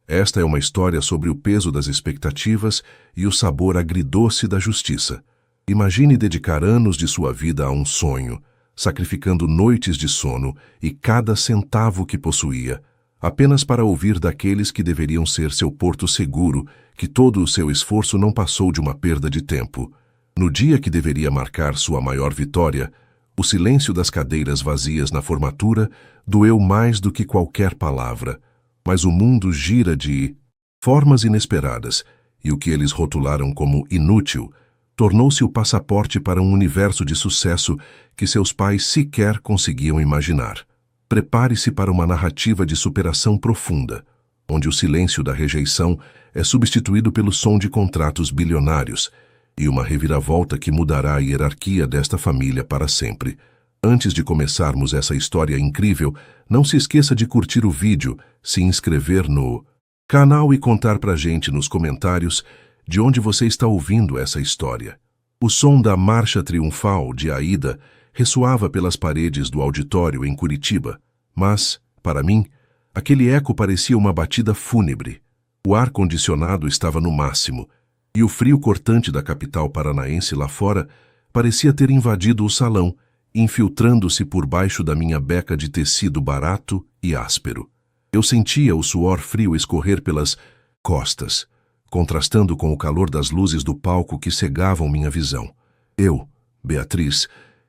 Esta é uma história sobre o peso das expectativas e o sabor agridoce da justiça. Imagine dedicar anos de sua vida a um sonho, sacrificando noites de sono e cada centavo que possuía, apenas para ouvir daqueles que deveriam ser seu porto seguro que todo o seu esforço não passou de uma perda de tempo. No dia que deveria marcar sua maior vitória, o silêncio das cadeiras vazias na formatura doeu mais do que qualquer palavra. Mas o mundo gira de formas inesperadas, e o que eles rotularam como inútil tornou-se o passaporte para um universo de sucesso que seus pais sequer conseguiam imaginar. Prepare-se para uma narrativa de superação profunda, onde o silêncio da rejeição é substituído pelo som de contratos bilionários e uma reviravolta que mudará a hierarquia desta família para sempre. Antes de começarmos essa história incrível, não se esqueça de curtir o vídeo, se inscrever no canal e contar pra gente nos comentários de onde você está ouvindo essa história. O som da Marcha Triunfal de Aida ressoava pelas paredes do auditório em Curitiba, mas, para mim, aquele eco parecia uma batida fúnebre. O ar-condicionado estava no máximo, e o frio cortante da capital paranaense lá fora parecia ter invadido o salão, infiltrando-se por baixo da minha beca de tecido barato e áspero. Eu sentia o suor frio escorrer pelas costas, contrastando com o calor das luzes do palco que cegavam minha visão. Eu, Beatriz,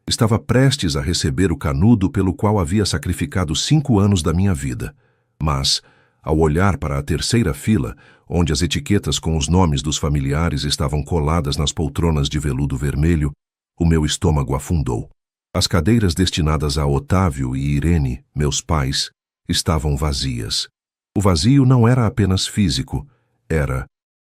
estava prestes a receber o canudo pelo qual havia sacrificado 5 anos da minha vida. Mas, ao olhar para a terceira fila, onde as etiquetas com os nomes dos familiares estavam coladas nas poltronas de veludo vermelho, o meu estômago afundou. As cadeiras destinadas a Otávio e Irene, meus pais, estavam vazias. O vazio não era apenas físico, era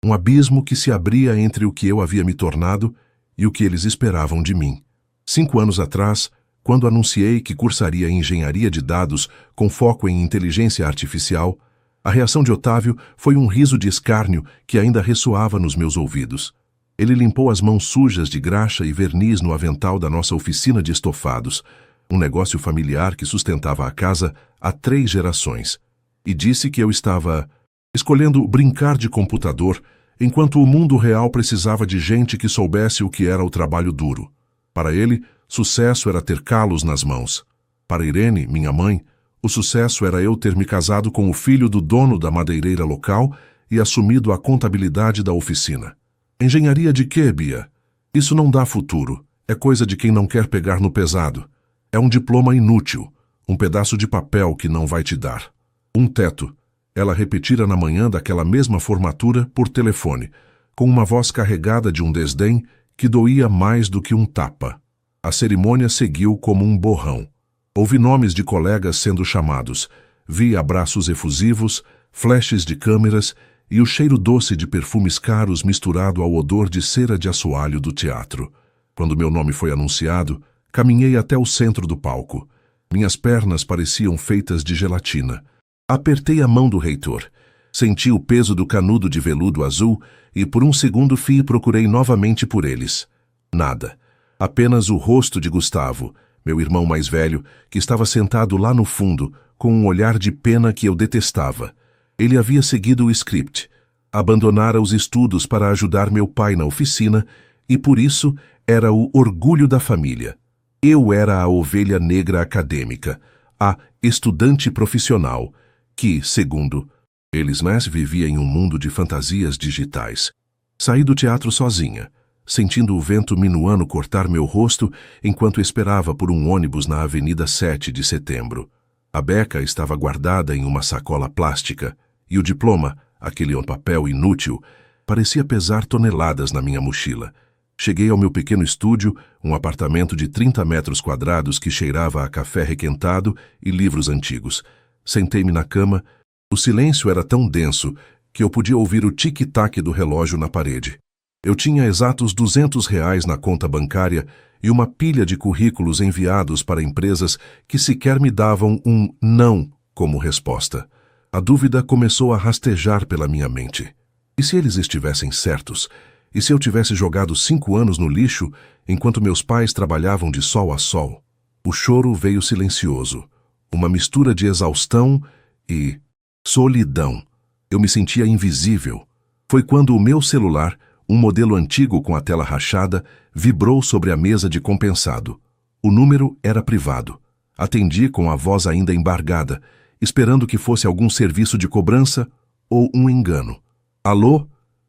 um abismo que se abria entre o que eu havia me tornado e o que eles esperavam de mim. 5 anos atrás, quando anunciei que cursaria engenharia de dados com foco em inteligência artificial, a reação de Otávio foi um riso de escárnio que ainda ressoava nos meus ouvidos. Ele limpou as mãos sujas de graxa e verniz no avental da nossa oficina de estofados, um negócio familiar que sustentava a casa há 3 gerações, e disse que eu estava escolhendo brincar de computador enquanto o mundo real precisava de gente que soubesse o que era o trabalho duro. Para ele, sucesso era ter calos nas mãos. Para Irene, minha mãe, o sucesso era eu ter me casado com o filho do dono da madeireira local e assumido a contabilidade da oficina. Engenharia de quê, Bia? Isso não dá futuro. É coisa de quem não quer pegar no pesado. É um diploma inútil, um pedaço de papel que não vai te dar. Um teto. Ela repetira na manhã daquela mesma formatura por telefone, com uma voz carregada de um desdém que doía mais do que um tapa. A cerimônia seguiu como um borrão. Ouvi nomes de colegas sendo chamados, vi abraços efusivos, flashes de câmeras e o cheiro doce de perfumes caros misturado ao odor de cera de assoalho do teatro. Quando meu nome foi anunciado, caminhei até o centro do palco. Minhas pernas pareciam feitas de gelatina. Apertei a mão do reitor. Senti o peso do canudo de veludo azul e por um segundo procurei novamente por eles. Nada. Apenas o rosto de Gustavo, meu irmão mais velho, que estava sentado lá no fundo, com um olhar de pena que eu detestava. Ele havia seguido o script. Abandonara os estudos para ajudar meu pai na oficina e, por isso, era o orgulho da família. Eu era a ovelha negra acadêmica, a estudante profissional, que, segundo eles, vivia em um mundo de fantasias digitais. Saí do teatro sozinha, sentindo o vento minuano cortar meu rosto enquanto esperava por um ônibus na Avenida 7 de Setembro. A beca estava guardada em uma sacola plástica, e o diploma, aquele papel inútil, parecia pesar toneladas na minha mochila. Cheguei ao meu pequeno estúdio, um apartamento de 30 metros quadrados que cheirava a café requentado e livros antigos. Sentei-me na cama. O silêncio era tão denso que eu podia ouvir o tic-tac do relógio na parede. Eu tinha exatos R$ 200 na conta bancária e uma pilha de currículos enviados para empresas que sequer me davam um não como resposta. A dúvida começou a rastejar pela minha mente. E se eles estivessem certos? E se eu tivesse jogado 5 anos no lixo enquanto meus pais trabalhavam de sol a sol? O choro veio silencioso, uma mistura de exaustão e solidão. Eu me sentia invisível. Foi quando o meu celular, um modelo antigo com a tela rachada, vibrou sobre a mesa de compensado. O número era privado. Atendi com a voz ainda embargada, esperando que fosse algum serviço de cobrança ou um engano. Alô?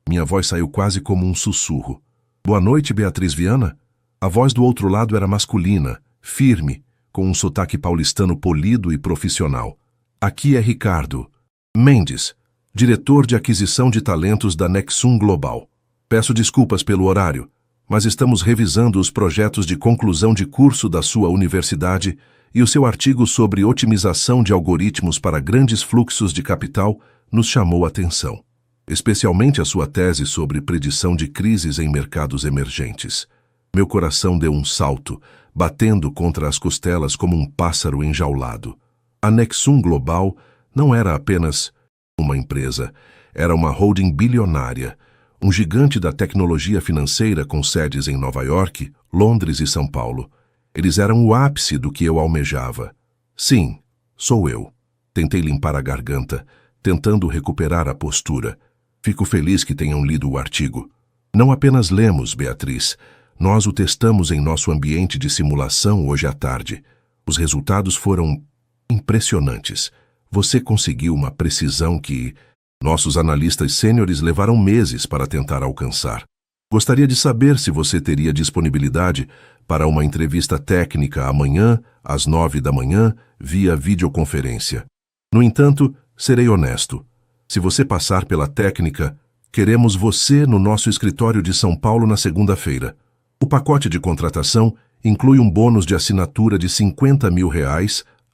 Minha voz saiu quase como um sussurro. Boa noite, Beatriz Viana? A voz do outro lado era masculina, firme, com um sotaque paulistano polido e profissional. Aqui é Ricardo Mendes, diretor de aquisição de talentos da Nexum Global. Peço desculpas pelo horário, mas estamos revisando os projetos de conclusão de curso da sua universidade e o seu artigo sobre otimização de algoritmos para grandes fluxos de capital nos chamou a atenção. Especialmente a sua tese sobre predição de crises em mercados emergentes. Meu coração deu um salto, batendo contra as costelas como um pássaro enjaulado. A Nexum Global não era apenas uma empresa, era uma holding bilionária, um gigante da tecnologia financeira com sedes em Nova York, Londres e São Paulo. Eles eram o ápice do que eu almejava. Sim, sou eu. Tentei limpar a garganta, tentando recuperar a postura. Fico feliz que tenham lido o artigo. Não apenas lemos, Beatriz. Nós o testamos em nosso ambiente de simulação hoje à tarde. Os resultados foram impressionantes. Você conseguiu uma precisão que nossos analistas sêniores levaram meses para tentar alcançar. Gostaria de saber se você teria disponibilidade para uma entrevista técnica amanhã, às 9 da manhã, via videoconferência. No entanto, serei honesto. Se você passar pela técnica, queremos você no nosso escritório de São Paulo na segunda-feira. O pacote de contratação inclui um bônus de assinatura de R$50 mil,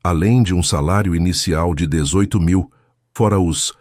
além de um salário inicial de 18 mil, fora os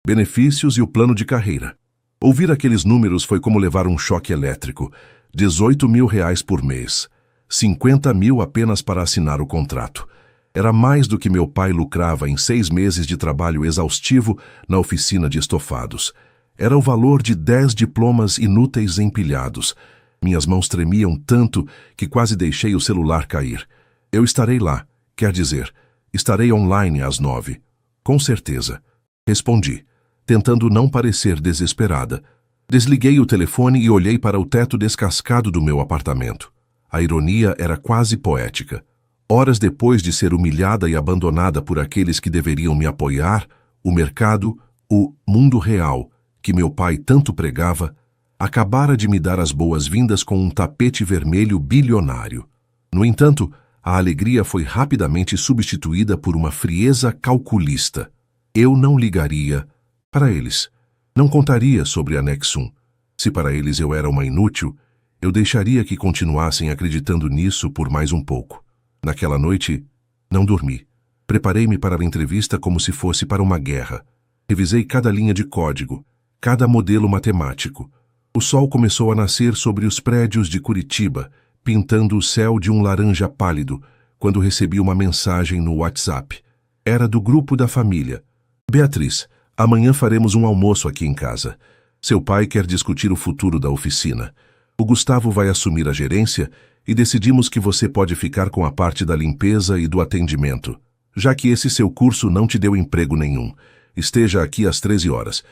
benefícios e o plano de carreira. Ouvir aqueles números foi como levar um choque elétrico. 18 mil reais por mês. 50 mil apenas para assinar o contrato. Era mais do que meu pai lucrava em 6 meses de trabalho exaustivo na oficina de estofados. Era o valor de 10 diplomas inúteis empilhados. Minhas mãos tremiam tanto que quase deixei o celular cair. Eu estarei lá, quer dizer, estarei online às 9. Com certeza. Respondi, tentando não parecer desesperada. Desliguei o telefone e olhei para o teto descascado do meu apartamento. A ironia era quase poética. Horas depois de ser humilhada e abandonada por aqueles que deveriam me apoiar, o mercado, o mundo real, que meu pai tanto pregava, acabara de me dar as boas-vindas com um tapete vermelho bilionário. No entanto, a alegria foi rapidamente substituída por uma frieza calculista. Eu não ligaria para eles. Não contaria sobre a Nexum. Se para eles eu era uma inútil, eu deixaria que continuassem acreditando nisso por mais um pouco. Naquela noite, não dormi. Preparei-me para a entrevista como se fosse para uma guerra. Revisei cada linha de código, cada modelo matemático. O sol começou a nascer sobre os prédios de Curitiba, pintando o céu de um laranja pálido, quando recebi uma mensagem no WhatsApp. Era do grupo da família. Beatriz, amanhã faremos um almoço aqui em casa. Seu pai quer discutir o futuro da oficina. O Gustavo vai assumir a gerência e decidimos que você pode ficar com a parte da limpeza e do atendimento, já que esse seu curso não te deu emprego nenhum. Esteja aqui às 13 horas.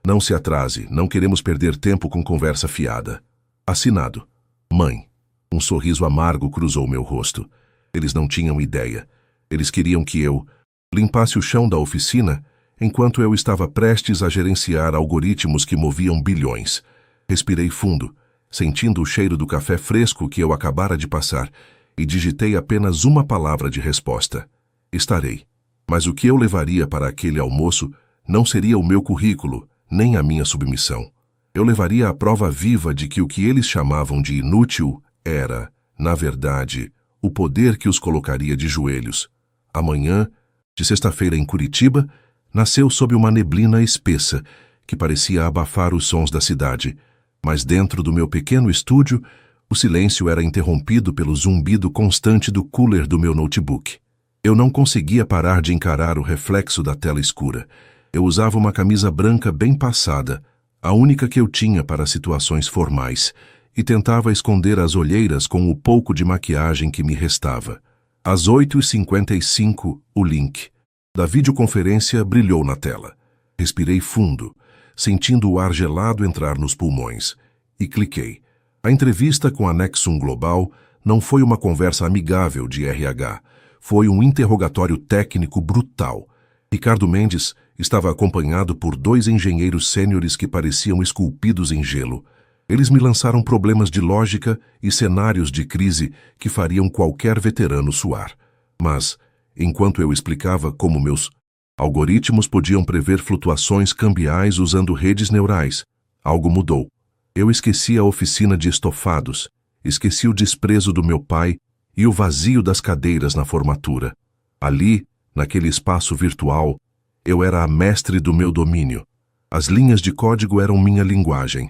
Não se atrase, não queremos perder tempo com conversa fiada. Assinado. Mãe. Um sorriso amargo cruzou meu rosto. Eles não tinham ideia. Eles queriam que eu limpasse o chão da oficina enquanto eu estava prestes a gerenciar algoritmos que moviam bilhões. Respirei fundo, sentindo o cheiro do café fresco que eu acabara de passar, e digitei apenas uma palavra de resposta. Estarei. Mas o que eu levaria para aquele almoço não seria o meu currículo, nem a minha submissão. Eu levaria a prova viva de que o que eles chamavam de inútil era, na verdade, o poder que os colocaria de joelhos. Amanhã, de sexta-feira em Curitiba, nasceu sob uma neblina espessa que parecia abafar os sons da cidade, mas dentro do meu pequeno estúdio, o silêncio era interrompido pelo zumbido constante do cooler do meu notebook. Eu não conseguia parar de encarar o reflexo da tela escura. Eu usava uma camisa branca bem passada, a única que eu tinha para situações formais, e tentava esconder as olheiras com o pouco de maquiagem que me restava. Às 8h55, o link da videoconferência brilhou na tela. Respirei fundo, sentindo o ar gelado entrar nos pulmões, e cliquei. A entrevista com a Nexum Global não foi uma conversa amigável de RH, foi um interrogatório técnico brutal. Ricardo Mendes estava acompanhado por 2 engenheiros sêniores que pareciam esculpidos em gelo. Eles me lançaram problemas de lógica e cenários de crise que fariam qualquer veterano suar. Mas, enquanto eu explicava como meus algoritmos podiam prever flutuações cambiais usando redes neurais, algo mudou. Eu esqueci a oficina de estofados, esqueci o desprezo do meu pai e o vazio das cadeiras na formatura. Ali, naquele espaço virtual, eu era a mestre do meu domínio. As linhas de código eram minha linguagem.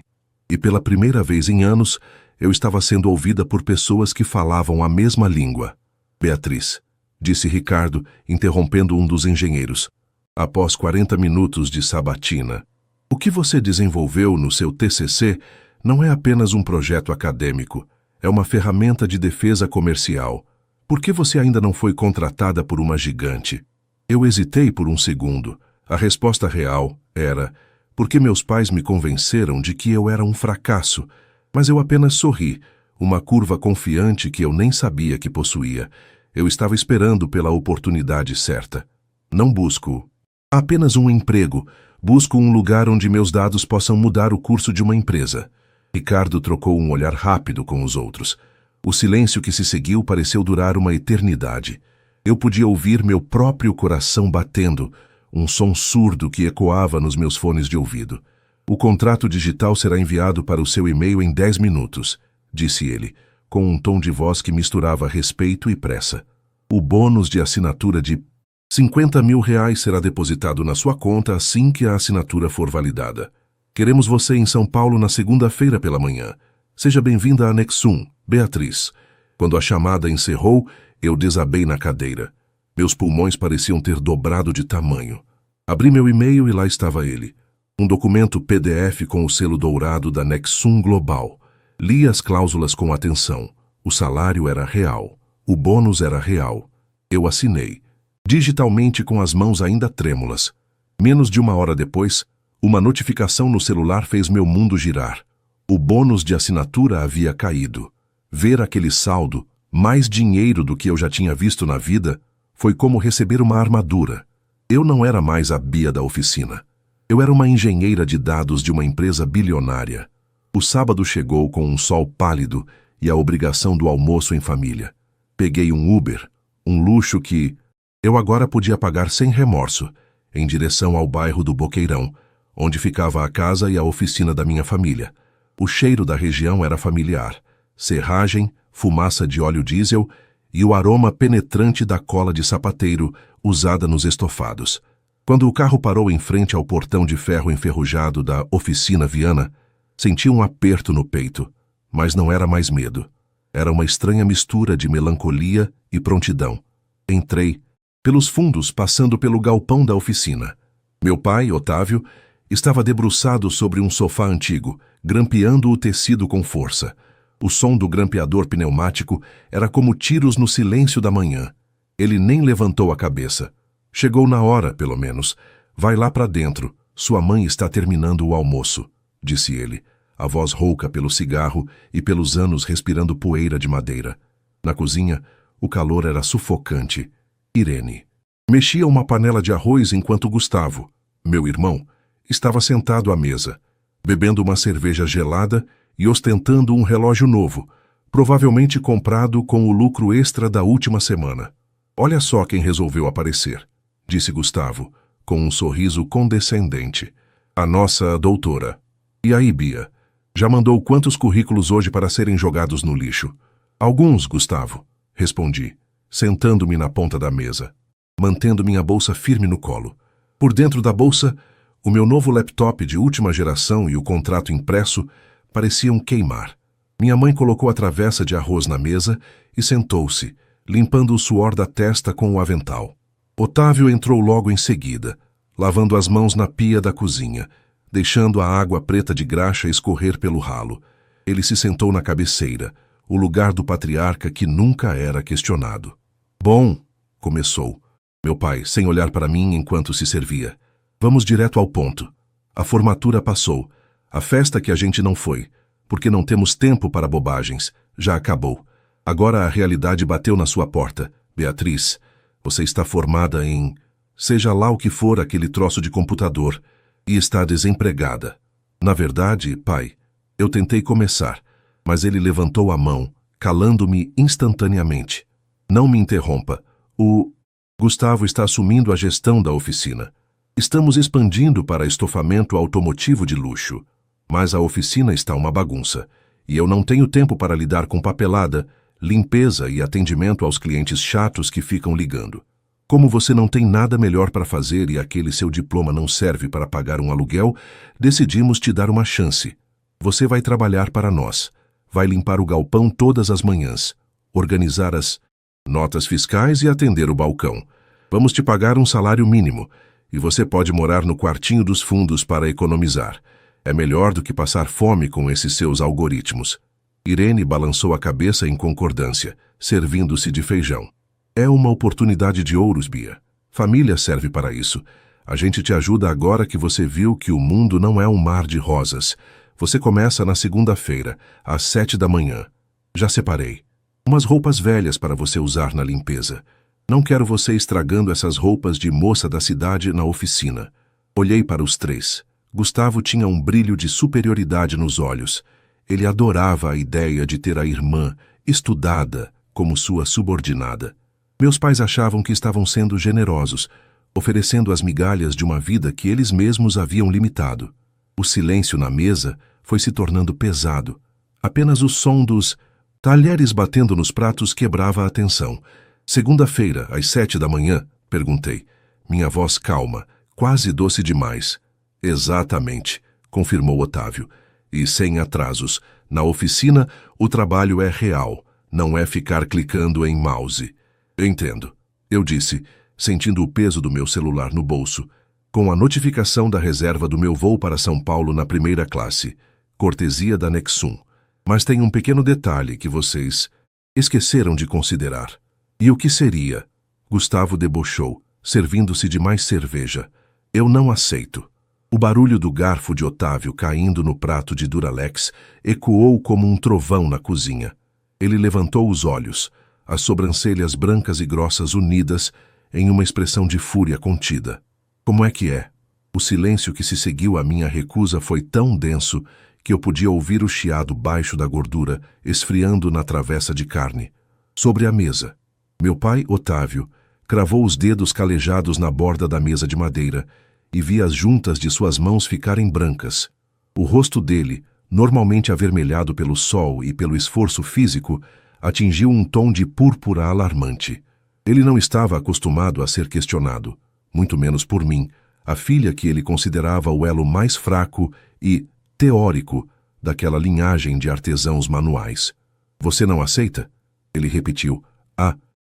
E pela primeira vez em anos, eu estava sendo ouvida por pessoas que falavam a mesma língua. Beatriz, disse Ricardo, interrompendo um dos engenheiros, após 40 minutos de sabatina. O que você desenvolveu no seu TCC não é apenas um projeto acadêmico, é uma ferramenta de defesa comercial. Por que você ainda não foi contratada por uma gigante? Eu hesitei por um segundo. A resposta real era: porque meus pais me convenceram de que eu era um fracasso, mas eu apenas sorri, uma curva confiante que eu nem sabia que possuía. Eu estava esperando pela oportunidade certa. Não busco apenas um emprego, busco um lugar onde meus dados possam mudar o curso de uma empresa. Ricardo trocou um olhar rápido com os outros. O silêncio que se seguiu pareceu durar uma eternidade. Eu podia ouvir meu próprio coração batendo, um som surdo que ecoava nos meus fones de ouvido. O contrato digital será enviado para o seu e-mail em 10 minutos, disse ele, com um tom de voz que misturava respeito e pressa. O bônus de assinatura de R$50 mil será depositado na sua conta assim que a assinatura for validada. Queremos você em São Paulo na segunda-feira pela manhã. Seja bem-vinda à Nexum, Beatriz. Quando a chamada encerrou, eu desabei na cadeira. Meus pulmões pareciam ter dobrado de tamanho. Abri meu e-mail e lá estava ele. Um documento PDF com o selo dourado da Nexum Global. Li as cláusulas com atenção. O salário era real. O bônus era real. Eu assinei, digitalmente com as mãos ainda trêmulas. Menos de 1 hora depois, uma notificação no celular fez meu mundo girar. O bônus de assinatura havia caído. Ver aquele saldo, mais dinheiro do que eu já tinha visto na vida, foi como receber uma armadura. Eu não era mais a Bia da oficina. Eu era uma engenheira de dados de uma empresa bilionária. O sábado chegou com um sol pálido e a obrigação do almoço em família. Peguei um Uber, um luxo que eu agora podia pagar sem remorso, em direção ao bairro do Boqueirão, onde ficava a casa e a oficina da minha família. O cheiro da região era familiar. Serragem, fumaça de óleo diesel e o aroma penetrante da cola de sapateiro usada nos estofados. Quando o carro parou em frente ao portão de ferro enferrujado da oficina Viana, senti um aperto no peito, mas não era mais medo. Era uma estranha mistura de melancolia e prontidão. Entrei, pelos fundos passando pelo galpão da oficina. Meu pai, Otávio, estava debruçado sobre um sofá antigo, grampeando o tecido com força. O som do grampeador pneumático era como tiros no silêncio da manhã. Ele nem levantou a cabeça. Chegou na hora, pelo menos. Vai lá para dentro. Sua mãe está terminando o almoço, disse ele, a voz rouca pelo cigarro e pelos anos respirando poeira de madeira. Na cozinha, o calor era sufocante. Irene mexia uma panela de arroz enquanto Gustavo, meu irmão, estava sentado à mesa, bebendo uma cerveja gelada e ostentando um relógio novo, provavelmente comprado com o lucro extra da última semana. Olha só quem resolveu aparecer, disse Gustavo, com um sorriso condescendente. A nossa doutora. E aí, Bia? Já mandou quantos currículos hoje para serem jogados no lixo? Alguns, Gustavo, respondi, sentando-me na ponta da mesa, mantendo minha bolsa firme no colo. Por dentro da bolsa, o meu novo laptop de última geração e o contrato impresso pareciam queimar. Minha mãe colocou a travessa de arroz na mesa e sentou-se, limpando o suor da testa com o avental. Otávio entrou logo em seguida, lavando as mãos na pia da cozinha, deixando a água preta de graxa escorrer pelo ralo. Ele se sentou na cabeceira, o lugar do patriarca que nunca era questionado. Bom, começou, meu pai, sem olhar para mim enquanto se servia. Vamos direto ao ponto. A formatura passou. A festa que a gente não foi, porque não temos tempo para bobagens, já acabou. Agora a realidade bateu na sua porta. Beatriz, você está formada em... seja lá o que for aquele troço de computador, e está desempregada. Na verdade, pai, eu tentei começar, mas ele levantou a mão, calando-me instantaneamente. Não me interrompa. O Gustavo está assumindo a gestão da oficina. Estamos expandindo para estofamento automotivo de luxo, mas a oficina está uma bagunça, e eu não tenho tempo para lidar com papelada, limpeza e atendimento aos clientes chatos que ficam ligando. Como você não tem nada melhor para fazer e aquele seu diploma não serve para pagar um aluguel, decidimos te dar uma chance. Você vai trabalhar para nós. Vai limpar o galpão todas as manhãs, organizar as notas fiscais e atender o balcão. Vamos te pagar um salário mínimo, e você pode morar no quartinho dos fundos para economizar. É melhor do que passar fome com esses seus algoritmos. Irene balançou a cabeça em concordância, servindo-se de feijão. É uma oportunidade de ouros, Bia. Família serve para isso. A gente te ajuda agora que você viu que o mundo não é um mar de rosas. Você começa na segunda-feira, às 7 da manhã. Já separei. Umas roupas velhas para você usar na limpeza. Não quero você estragando essas roupas de moça da cidade na oficina. Olhei para os três. Gustavo tinha um brilho de superioridade nos olhos. Ele adorava a ideia de ter a irmã, estudada, como sua subordinada. Meus pais achavam que estavam sendo generosos, oferecendo as migalhas de uma vida que eles mesmos haviam limitado. O silêncio na mesa foi se tornando pesado. Apenas o som dos talheres batendo nos pratos quebrava a atenção. Segunda-feira, às 7 da manhã, perguntei. Minha voz calma, quase doce demais. Exatamente, confirmou Otávio. E sem atrasos. Na oficina, o trabalho é real, não é ficar clicando em mouse. Entendo, eu disse, sentindo o peso do meu celular no bolso, com a notificação da reserva do meu voo para São Paulo na primeira classe, cortesia da Nexum. Mas tem um pequeno detalhe que vocês esqueceram de considerar. E o que seria? Gustavo debochou, servindo-se de mais cerveja. Eu não aceito. O barulho do garfo de Otávio caindo no prato de Duralex ecoou como um trovão na cozinha. Ele levantou os olhos, as sobrancelhas brancas e grossas unidas em uma expressão de fúria contida. Como é que é? O silêncio que se seguiu à minha recusa foi tão denso que eu podia ouvir o chiado baixo da gordura esfriando na travessa de carne. Sobre a mesa, meu pai, Otávio, cravou os dedos calejados na borda da mesa de madeira e vi as juntas de suas mãos ficarem brancas. O rosto dele, normalmente avermelhado pelo sol e pelo esforço físico, atingiu um tom de púrpura alarmante. Ele não estava acostumado a ser questionado, muito menos por mim, a filha que ele considerava o elo mais fraco e teórico daquela linhagem de artesãos manuais. Você não aceita? Ele repetiu, a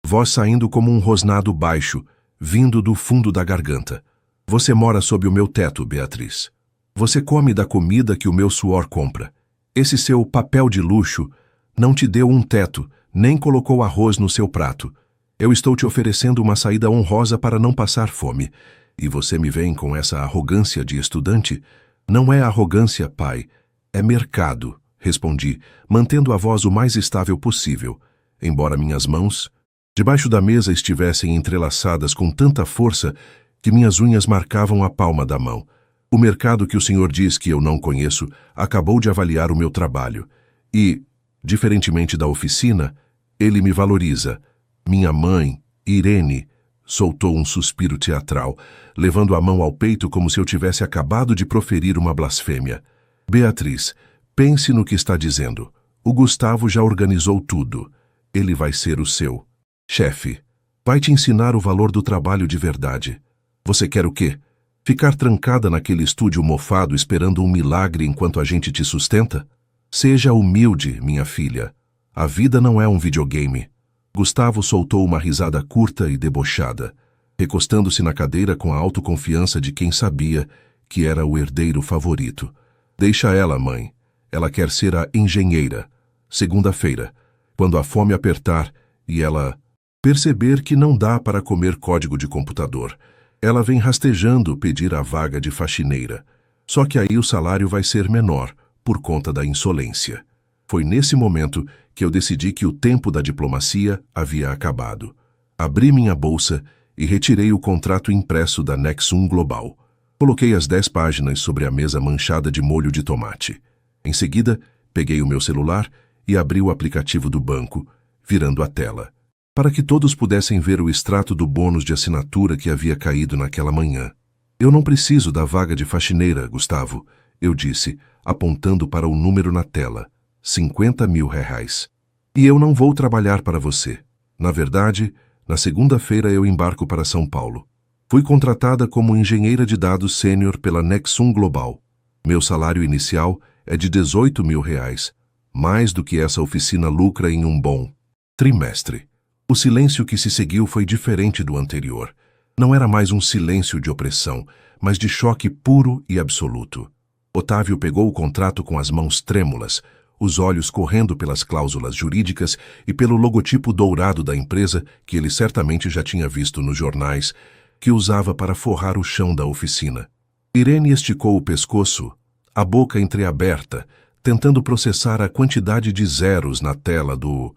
voz saindo como um rosnado baixo, vindo do fundo da garganta. Você mora sob o meu teto, Beatriz. Você come da comida que o meu suor compra. Esse seu papel de luxo não te deu um teto, nem colocou arroz no seu prato. Eu estou te oferecendo uma saída honrosa para não passar fome. E você me vem com essa arrogância de estudante? Não é arrogância, pai. É mercado, respondi, mantendo a voz o mais estável possível, embora minhas mãos, debaixo da mesa, estivessem entrelaçadas com tanta força que minhas unhas marcavam a palma da mão. O mercado que o senhor diz que eu não conheço acabou de avaliar o meu trabalho. E, diferentemente da oficina, ele me valoriza. Minha mãe, Irene, soltou um suspiro teatral, levando a mão ao peito como se eu tivesse acabado de proferir uma blasfêmia. Beatriz, pense no que está dizendo. O Gustavo já organizou tudo. Ele vai ser o seu chefe. Vai te ensinar o valor do trabalho de verdade. Você quer o quê? Ficar trancada naquele estúdio mofado esperando um milagre enquanto a gente te sustenta? Seja humilde, minha filha. A vida não é um videogame. Gustavo soltou uma risada curta e debochada, recostando-se na cadeira com a autoconfiança de quem sabia que era o herdeiro favorito. Deixa ela, mãe. Ela quer ser a engenheira. Segunda-feira, quando a fome apertar e ela perceber que não dá para comer código de computador, Ela vem rastejando pedir a vaga de faxineira. Só que aí o salário vai ser menor, por conta da insolência. Foi nesse momento que eu decidi que o tempo da diplomacia havia acabado. Abri minha bolsa e retirei o contrato impresso da Nexum Global. Coloquei as 10 páginas sobre a mesa manchada de molho de tomate. Em seguida, peguei o meu celular e abri o aplicativo do banco, virando a tela, para que todos pudessem ver o extrato do bônus de assinatura que havia caído naquela manhã. Eu não preciso da vaga de faxineira, Gustavo, eu disse, apontando para o número na tela, 50 mil reais. E eu não vou trabalhar para você. Na verdade, na segunda-feira eu embarco para São Paulo. Fui contratada como engenheira de dados sênior pela Nexum Global. Meu salário inicial é de 18 mil reais, mais do que essa oficina lucra em um bom trimestre. O silêncio que se seguiu foi diferente do anterior. Não era mais um silêncio de opressão, mas de choque puro e absoluto. Otávio pegou o contrato com as mãos trêmulas, os olhos correndo pelas cláusulas jurídicas e pelo logotipo dourado da empresa que ele certamente já tinha visto nos jornais, que usava para forrar o chão da oficina. Irene esticou o pescoço, a boca entreaberta, tentando processar a quantidade de zeros na tela do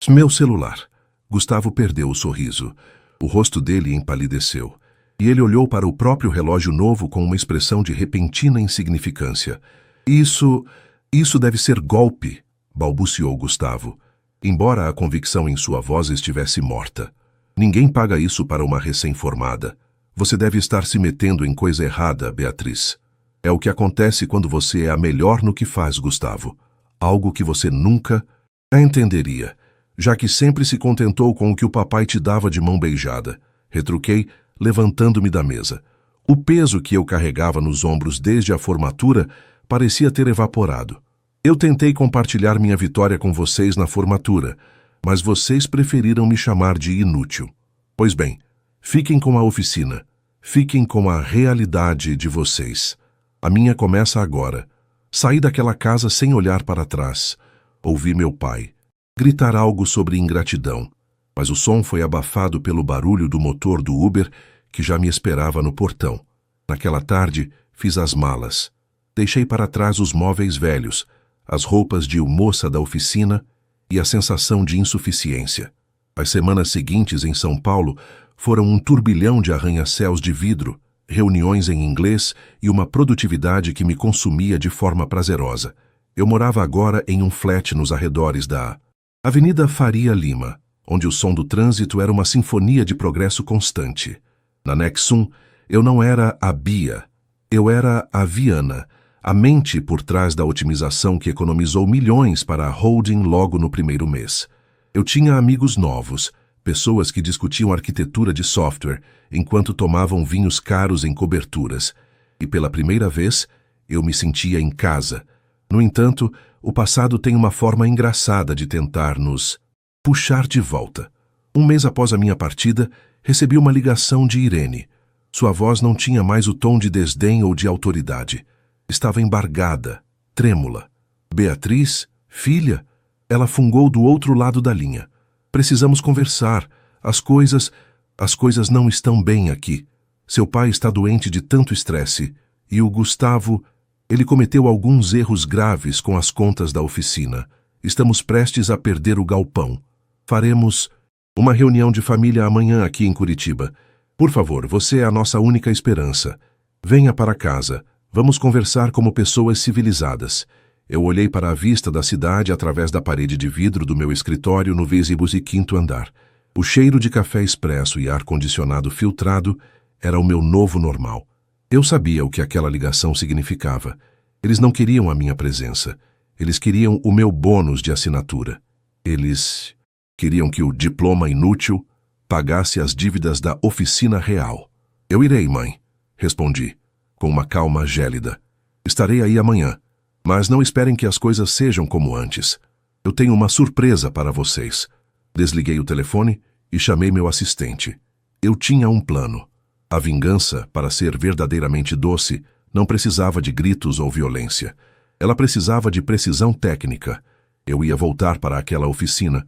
meu celular. Gustavo perdeu o sorriso. O rosto dele empalideceu, e ele olhou para o próprio relógio novo com uma expressão de repentina insignificância. Isso deve ser golpe, balbuciou Gustavo, embora a convicção em sua voz estivesse morta. Ninguém paga isso para uma recém-formada. Você deve estar se metendo em coisa errada, Beatriz. É o que acontece quando você é a melhor no que faz, Gustavo. Algo que você nunca entenderia, já que sempre se contentou com o que o papai te dava de mão beijada. Retruquei, levantando-me da mesa. O peso que eu carregava nos ombros desde a formatura parecia ter evaporado. Eu tentei compartilhar minha vitória com vocês na formatura, mas vocês preferiram me chamar de inútil. Pois bem, fiquem com a oficina. Fiquem com a realidade de vocês. A minha começa agora. Saí daquela casa sem olhar para trás. Ouvi meu pai gritar algo sobre ingratidão, mas o som foi abafado pelo barulho do motor do Uber que já me esperava no portão. Naquela tarde, fiz as malas. Deixei para trás os móveis velhos, as roupas de moça da oficina e a sensação de insuficiência. As semanas seguintes em São Paulo foram um turbilhão de arranha-céus de vidro, reuniões em inglês e uma produtividade que me consumia de forma prazerosa. Eu morava agora em um flat nos arredores da Avenida Faria Lima, onde o som do trânsito era uma sinfonia de progresso constante. Na Nexum, eu não era a Bia, eu era a Viana, a mente por trás da otimização que economizou milhões para a holding logo no primeiro mês. Eu tinha amigos novos, pessoas que discutiam arquitetura de software enquanto tomavam vinhos caros em coberturas, e pela primeira vez eu me sentia em casa. No entanto, o passado tem uma forma engraçada de tentar nos puxar de volta. Um mês após a minha partida, recebi uma ligação de Irene. Sua voz não tinha mais o tom de desdém ou de autoridade. Estava embargada, trêmula. Beatriz? Filha? Ela fungou do outro lado da linha. Precisamos conversar. As coisas não estão bem aqui. Seu pai está doente de tanto estresse. E o Gustavo, ele cometeu alguns erros graves com as contas da oficina. Estamos prestes a perder o galpão. Faremos uma reunião de família amanhã aqui em Curitiba. Por favor, você é a nossa única esperança. Venha para casa. Vamos conversar como pessoas civilizadas. Eu olhei para a vista da cidade através da parede de vidro do meu escritório no 25º andar. O cheiro de café expresso e ar-condicionado filtrado era o meu novo normal. Eu sabia o que aquela ligação significava. Eles não queriam a minha presença. Eles queriam o meu bônus de assinatura. Eles queriam que o diploma inútil pagasse as dívidas da oficina real. Eu irei, mãe, respondi, com uma calma gélida. Estarei aí amanhã, mas não esperem que as coisas sejam como antes. Eu tenho uma surpresa para vocês. Desliguei o telefone e chamei meu assistente. Eu tinha um plano. A vingança, para ser verdadeiramente doce, não precisava de gritos ou violência. Ela precisava de precisão técnica. Eu ia voltar para aquela oficina,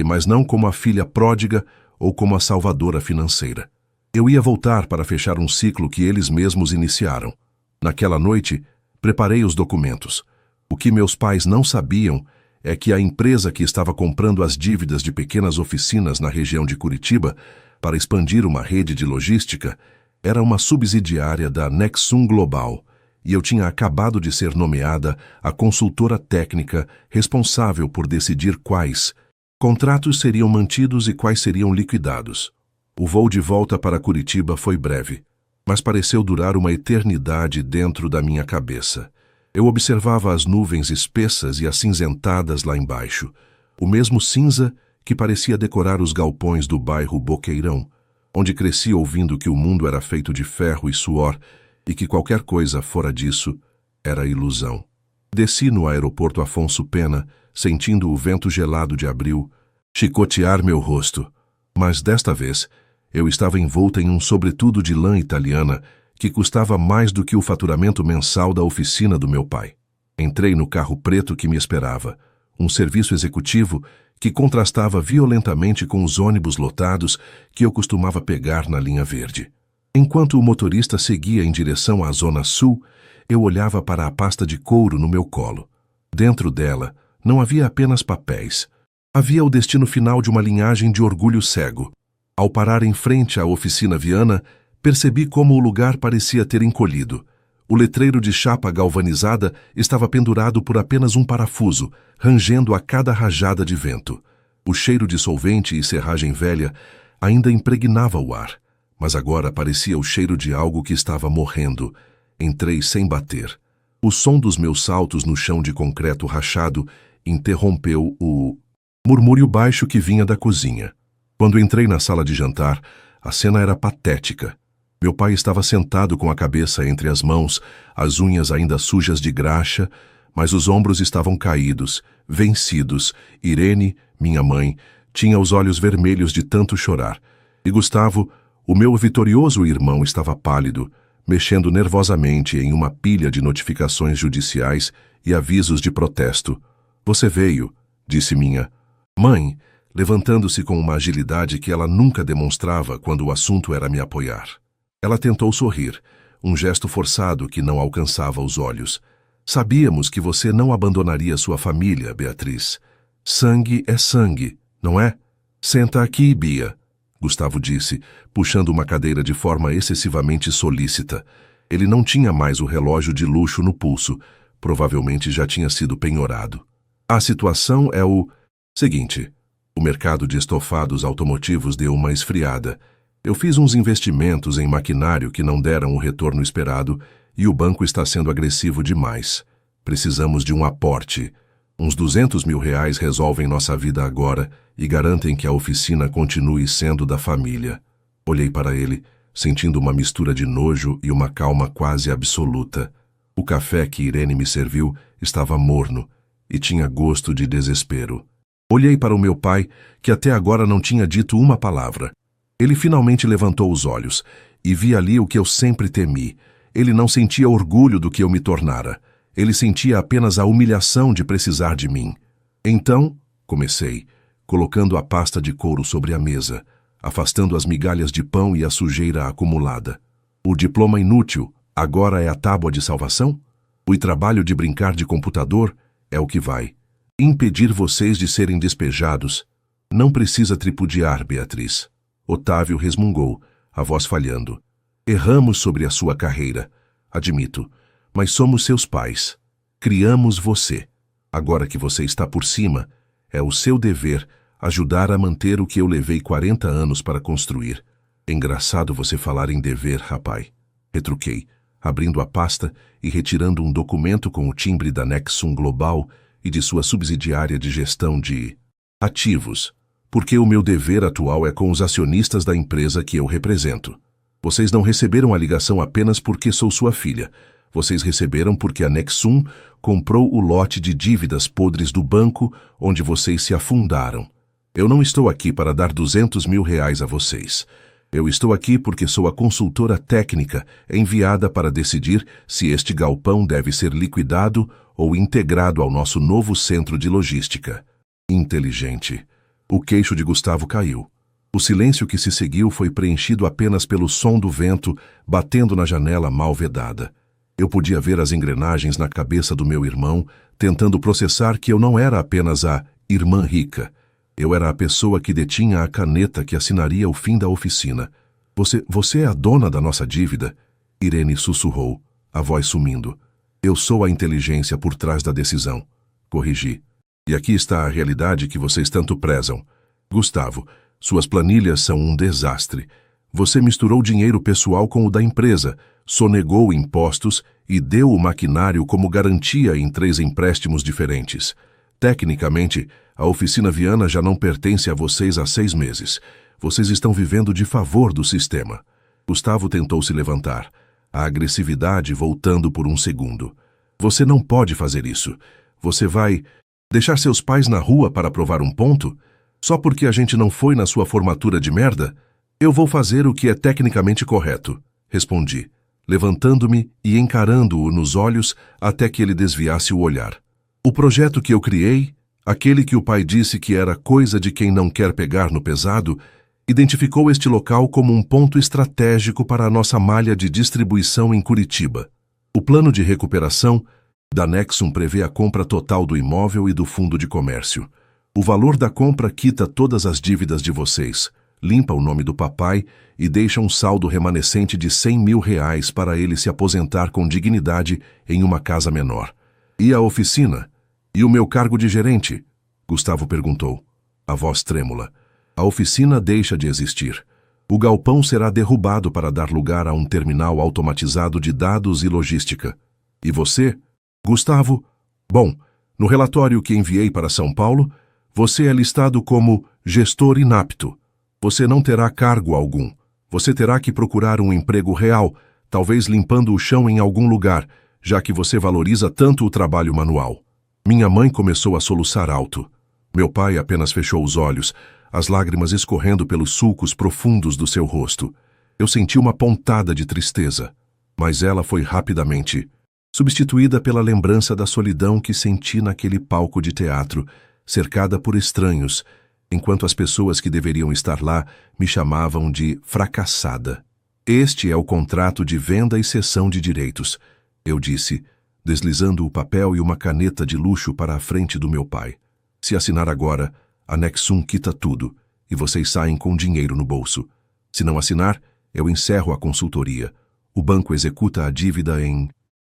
mas não como a filha pródiga ou como a salvadora financeira. Eu ia voltar para fechar um ciclo que eles mesmos iniciaram. Naquela noite, preparei os documentos. O que meus pais não sabiam é que a empresa que estava comprando as dívidas de pequenas oficinas na região de Curitiba para expandir uma rede de logística era uma subsidiária da Nexum Global, e eu tinha acabado de ser nomeada a consultora técnica responsável por decidir quais contratos seriam mantidos e quais seriam liquidados. O voo de volta para Curitiba foi breve, mas pareceu durar uma eternidade dentro da minha cabeça. Eu observava as nuvens espessas e acinzentadas lá embaixo, o mesmo cinza que parecia decorar os galpões do bairro Boqueirão, onde cresci ouvindo que o mundo era feito de ferro e suor e que qualquer coisa fora disso era ilusão. Desci no aeroporto Afonso Pena, sentindo o vento gelado de abril chicotear meu rosto, mas desta vez eu estava envolta em um sobretudo de lã italiana que custava mais do que o faturamento mensal da oficina do meu pai. Entrei no carro preto que me esperava, um serviço executivo que contrastava violentamente com os ônibus lotados que eu costumava pegar na linha verde. Enquanto o motorista seguia em direção à Zona Sul, eu olhava para a pasta de couro no meu colo. Dentro dela não havia apenas papéis. Havia o destino final de uma linhagem de orgulho cego. Ao parar em frente à oficina Viana, percebi como o lugar parecia ter encolhido. O letreiro de chapa galvanizada estava pendurado por apenas um parafuso, rangendo a cada rajada de vento. O cheiro de solvente e serragem velha ainda impregnava o ar, mas agora parecia o cheiro de algo que estava morrendo. Entrei sem bater. O som dos meus saltos no chão de concreto rachado interrompeu o murmúrio baixo que vinha da cozinha. Quando entrei na sala de jantar, a cena era patética. Meu pai estava sentado com a cabeça entre as mãos, as unhas ainda sujas de graxa, mas os ombros estavam caídos, vencidos. Irene, minha mãe, tinha os olhos vermelhos de tanto chorar. E Gustavo, o meu vitorioso irmão, estava pálido, mexendo nervosamente em uma pilha de notificações judiciais e avisos de protesto. "Você veio", disse minha mãe, levantando-se com uma agilidade que ela nunca demonstrava quando o assunto era me apoiar. Ela tentou sorrir, um gesto forçado que não alcançava os olhos. "Sabíamos que você não abandonaria sua família, Beatriz. Sangue é sangue, não é? Senta aqui, Bia", Gustavo disse, puxando uma cadeira de forma excessivamente solícita. Ele não tinha mais o relógio de luxo no pulso, provavelmente já tinha sido penhorado. "A situação é o seguinte. O mercado de estofados automotivos deu uma esfriada. Eu fiz uns investimentos em maquinário que não deram o retorno esperado e o banco está sendo agressivo demais. Precisamos de um aporte. Uns R$ 200.000 resolvem nossa vida agora e garantem que a oficina continue sendo da família." Olhei para ele, sentindo uma mistura de nojo e uma calma quase absoluta. O café que Irene me serviu estava morno e tinha gosto de desespero. Olhei para o meu pai, que até agora não tinha dito uma palavra. Ele finalmente levantou os olhos e vi ali o que eu sempre temi. Ele não sentia orgulho do que eu me tornara. Ele sentia apenas a humilhação de precisar de mim. "Então", comecei, colocando a pasta de couro sobre a mesa, afastando as migalhas de pão e a sujeira acumulada. "O diploma inútil agora é a tábua de salvação? O trabalho de brincar de computador é o que vai impedir vocês de serem despejados. Não precisa tripudiar, Beatriz." Otávio resmungou, a voz falhando. "Erramos sobre a sua carreira, admito, mas somos seus pais. Criamos você. Agora que você está por cima, é o seu dever ajudar a manter o que eu levei 40 anos para construir." "Engraçado você falar em dever, rapaz", retruquei, abrindo a pasta e retirando um documento com o timbre da Nexum Global e de sua subsidiária de gestão de ativos, "porque o meu dever atual é com os acionistas da empresa que eu represento. Vocês não receberam a ligação apenas porque sou sua filha. Vocês receberam porque a Nexum comprou o lote de dívidas podres do banco onde vocês se afundaram. Eu não estou aqui para dar R$ 200.000 a vocês. Eu estou aqui porque sou a consultora técnica enviada para decidir se este galpão deve ser liquidado ou integrado ao nosso novo centro de logística." Inteligente. O queixo de Gustavo caiu. O silêncio que se seguiu foi preenchido apenas pelo som do vento batendo na janela mal vedada. Eu podia ver as engrenagens na cabeça do meu irmão, tentando processar que eu não era apenas a irmã rica. Eu era a pessoa que detinha a caneta que assinaria o fim da oficina. Você é a dona da nossa dívida? Irene sussurrou, a voz sumindo. Eu sou a inteligência por trás da decisão. Corrigi. E aqui está a realidade que vocês tanto prezam. Gustavo, suas planilhas são um desastre. Você misturou dinheiro pessoal com o da empresa, sonegou impostos e deu o maquinário como garantia em 3 empréstimos diferentes. Tecnicamente, a oficina Viana já não pertence a vocês há 6 meses. Vocês estão vivendo de favor do sistema. Gustavo tentou se levantar, a agressividade voltando por um segundo. Você não pode fazer isso. Você vai deixar seus pais na rua para provar um ponto? Só porque a gente não foi na sua formatura de merda? Eu vou fazer o que é tecnicamente correto, respondi, levantando-me e encarando-o nos olhos até que ele desviasse o olhar. O projeto que eu criei, aquele que o pai disse que era coisa de quem não quer pegar no pesado, identificou este local como um ponto estratégico para a nossa malha de distribuição em Curitiba. O plano de recuperação da Nexum prevê a compra total do imóvel e do fundo de comércio. O valor da compra quita todas as dívidas de vocês, limpa o nome do papai e deixa um saldo remanescente de R$100 mil para ele se aposentar com dignidade em uma casa menor. E a oficina? E o meu cargo de gerente? Gustavo perguntou, a voz trêmula. A oficina deixa de existir. O galpão será derrubado para dar lugar a um terminal automatizado de dados e logística. E você? Gustavo? Bom, no relatório que enviei para São Paulo, você é listado como gestor inapto. Você não terá cargo algum. Você terá que procurar um emprego real, talvez limpando o chão em algum lugar, já que você valoriza tanto o trabalho manual. Minha mãe começou a soluçar alto. Meu pai apenas fechou os olhos, as lágrimas escorrendo pelos sulcos profundos do seu rosto. Eu senti uma pontada de tristeza, mas ela foi rapidamente substituída pela lembrança da solidão que senti naquele palco de teatro, cercada por estranhos, enquanto as pessoas que deveriam estar lá me chamavam de fracassada. Este é o contrato de venda e cessão de direitos, eu disse, deslizando o papel e uma caneta de luxo para a frente do meu pai. Se assinar agora, a Nexum quita tudo e vocês saem com dinheiro no bolso. Se não assinar, eu encerro a consultoria. O banco executa a dívida em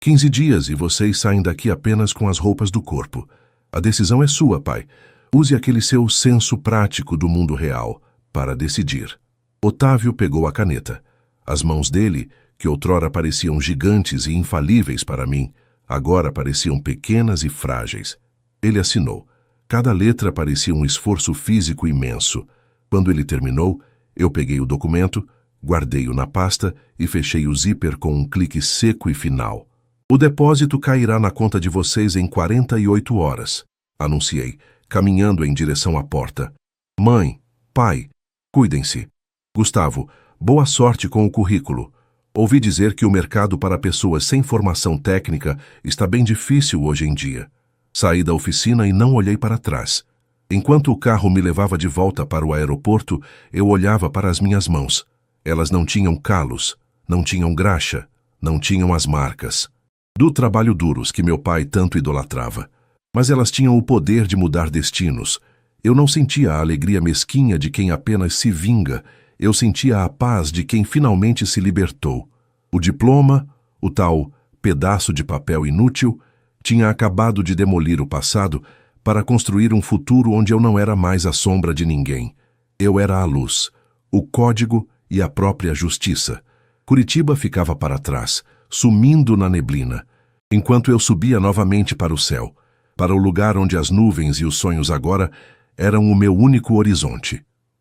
15 dias e vocês saem daqui apenas com as roupas do corpo. A decisão é sua, pai. Use aquele seu senso prático do mundo real para decidir. Otávio pegou a caneta. As mãos dele, que outrora pareciam gigantes e infalíveis para mim, agora pareciam pequenas e frágeis. Ele assinou. Cada letra parecia um esforço físico imenso. Quando ele terminou, eu peguei o documento, guardei-o na pasta e fechei o zíper com um clique seco e final. O depósito cairá na conta de vocês em 48 horas, anunciei, caminhando em direção à porta. Mãe, pai, cuidem-se. Gustavo, boa sorte com o currículo. Ouvi dizer que o mercado para pessoas sem formação técnica está bem difícil hoje em dia. Saí da oficina e não olhei para trás. Enquanto o carro me levava de volta para o aeroporto, eu olhava para as minhas mãos. Elas não tinham calos, não tinham graxa, não tinham as marcas do trabalho duros que meu pai tanto idolatrava. Mas elas tinham o poder de mudar destinos. Eu não sentia a alegria mesquinha de quem apenas se vinga, eu sentia a paz de quem finalmente se libertou. O diploma, o tal pedaço de papel inútil, tinha acabado de demolir o passado para construir um futuro onde eu não era mais a sombra de ninguém. Eu era a luz, o código e a própria justiça. Curitiba ficava para trás, sumindo na neblina, enquanto eu subia novamente para o céu, para o lugar onde as nuvens e os sonhos agora eram o meu único horizonte.